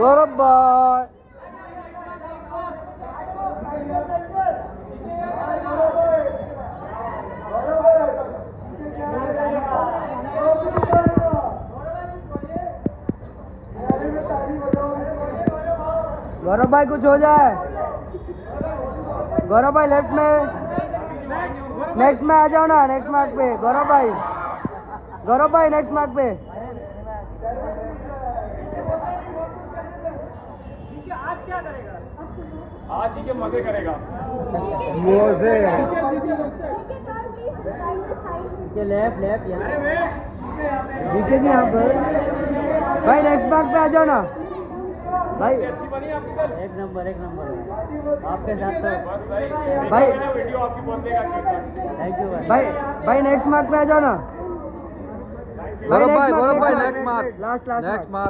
गौरव भाई गौरव भाई कुछ हो जाए। गौरव भाई लेफ्ट में, नेक्स्ट में आ जाओ ना, नेक्स्ट मार्क पे। गौरव भाई नेक्स्ट मार्क पे। आज क्या करेगा? आज ही के मजे करेगा। लेफ्ट यहाँ जीके जी यहाँ पर। भाई नेक्स्ट मार्क पे आ जाओ ना भाई। अच्छी बनी आपकी कल। एक नंबर आपके साथ तो भाई वीडियो आपकी बहुत देगा। थैंक यू भाई नेक्स्ट मार्क पे आ जाओ ना। गौरव भाई next mark last next mark.